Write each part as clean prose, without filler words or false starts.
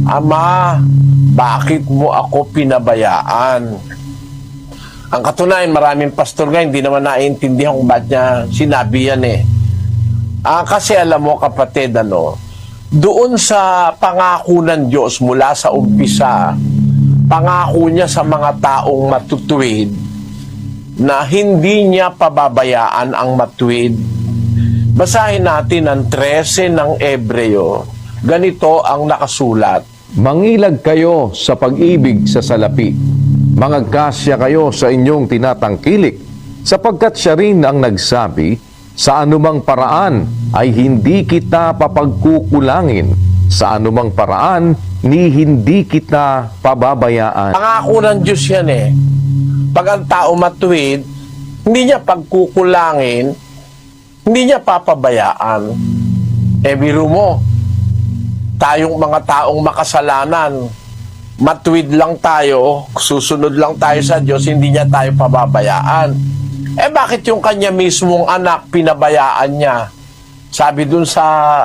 Ama, bakit mo ako pinabayaan? Ang katunayan, maraming pastor nga hindi naman naiintindihan kung ba't niya sinabi yan eh. Kasi alam mo kapatid, doon sa pangako ng Diyos mula sa umpisa, pangako niya sa mga taong matutuwid na hindi niya pababayaan ang matuwid. Basahin natin ang 13 ng Hebreo. Ganito ang nakasulat. Mangilag kayo sa pag-ibig sa salapi. Mangagkasya kayo sa inyong tinatangkilik, sapagkat siya rin ang nagsabi, sa anumang paraan ay hindi kita papagkukulangin, sa anumang paraan ni hindi kita pababayaan. Pangako ng Diyos yan eh. Pag ang tao matuwid, hindi niya pagkukulangin, hindi niya papabayaan. Biro mo, tayong mga taong makasalanan, matuwid lang tayo, susunod lang tayo sa Diyos, hindi niya tayo pababayaan. Bakit yung kanya mismong anak, pinabayaan niya? Sabi dun sa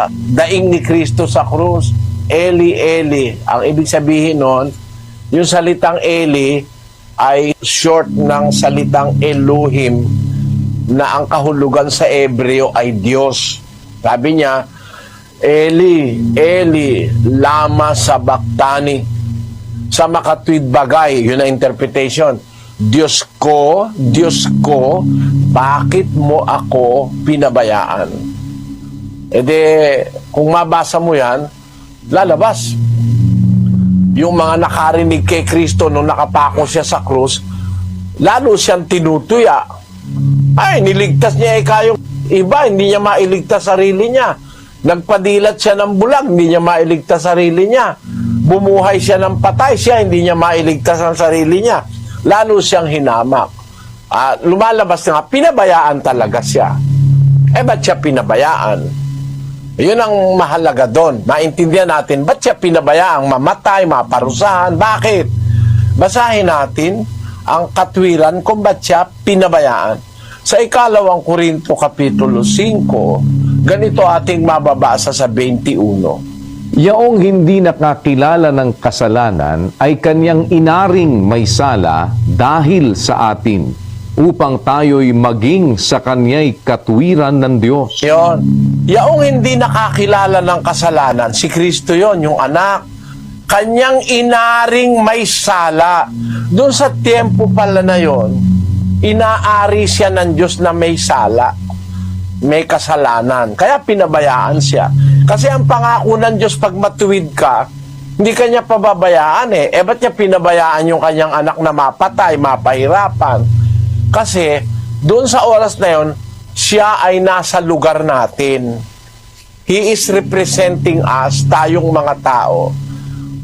daing ni Kristo sa krus, Eli, Eli. Ang ibig sabihin nun, yung salitang Eli ay short ng salitang Elohim, na ang kahulugan sa Hebreo ay Diyos. Sabi niya, Eli, Eli, lama sabachthani. Sa makatwid bagay, yun ang interpretation. Diyos ko, bakit mo ako pinabayaan? Kung mabasa mo yan, lalabas. Yung mga nakarinig kay Kristo nung nakapako siya sa krus, lalo siyang tinutuya. Niligtas niya kayong iba, hindi niya mailigtas sarili niya. Nagpadilat siya ng bulag, hindi niya mailigtas sarili niya. Bumuhay siya ng patay, siya hindi niya mailigtas ang sarili niya. Lalo siyang hinamak. Lumalabas na nga, pinabayaan talaga siya. Ba't siya pinabayaan? Yun ang mahalaga doon. Maintindihan natin, ba't siya pinabayaang mamatay, maparusahan? Bakit? Basahin natin ang katwiran kung ba't siya pinabayaan. Sa 2 Korinto Kapitulo 5, ganito ating mababasa sa 21. Yaong hindi nakakilala ng kasalanan ay kanyang inaring may sala dahil sa atin, upang tayo'y maging sa kanya'y katwiran ng Diyos. Yon. Yaong hindi nakakilala ng kasalanan, si Kristo yon, yung anak. Kanyang inaring may sala. Doon sa tiempo pala na yon, inaari siya ng Diyos na may sala, may kasalanan. Kaya pinabayaan siya. Kasi ang pangako ng Diyos pag matuwid ka, hindi kanya pababayaan ba't niya pinabayaan yung kanyang anak na mapatay, mapahirapan? Kasi doon sa oras na yon, siya ay nasa lugar natin. He is representing us, tayong mga tao.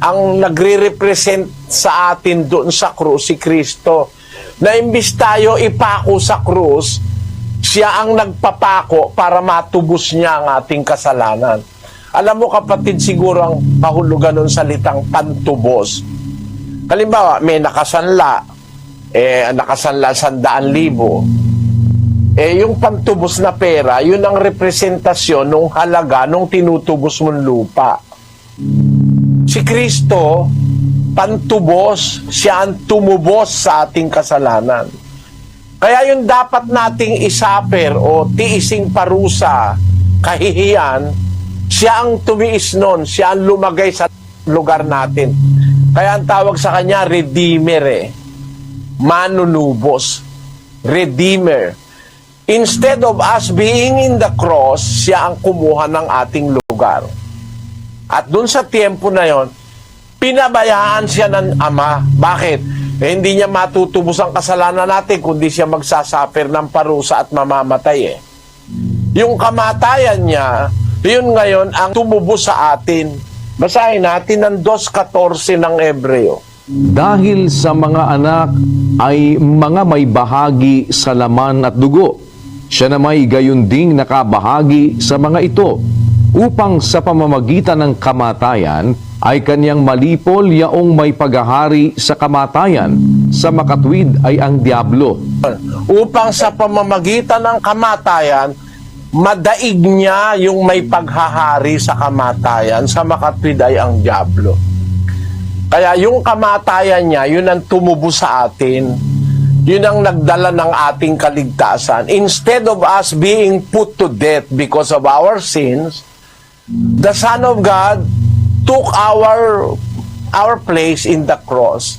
Ang nagre-represent sa atin doon sa krus, si Kristo. Na imbis tayo ipako sa krus, siya ang nagpapako para matubos niya ang ating kasalanan. Alam mo kapatid, siguro ang kahulugan ng salitang pantubos. Halimbawa, may nakasanla 100,000. Yung pantubos na pera, yun ang representasyon ng halaga nung tinutubos mong lupa. Si Kristo, pantubos, siya ang tumubos sa ating kasalanan. Kaya yung dapat nating isaper o tiising parusa, kahihiyan, siya ang tumiis nun, siya ang lumagay sa lugar natin. Kaya ang tawag sa kanya, Redeemer manunubos. Redeemer. Instead of us being in the cross, siya ang kumuha ng ating lugar. At dun sa tiempo na yon, pinabayaan siya ng Ama. Bakit? Hindi niya matutubos ang kasalanan natin kundi siya magsasaper ng parusa at mamamatay Yung kamatayan niya, yun ngayon ang tumubos sa atin. Basahin natin ang 2:14 ng Hebreo. Dahil sa mga anak ay mga may bahagi sa laman at dugo, siya na may gayon ding nakabahagi sa mga ito, upang sa pamamagitan ng kamatayan ay kanyang malipol yaong may paghahari sa kamatayan, sa makatwid ay ang diablo. Upang sa pamamagitan ng kamatayan, madaig niya yung may paghahari sa kamatayan, sa makatwid ay ang diablo. Kaya yung kamatayan niya, yun ang tumubo sa atin. Yun ang nagdala ng ating kaligtasan. Instead of us being put to death because of our sins, the Son of God took our place in the cross.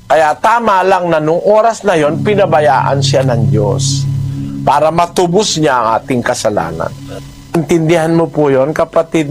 Kaya tama lang na nung oras na yon, pinabayaan siya ng Diyos para matubos niya ang ating kasalanan. Intindihan mo po yon, kapatid?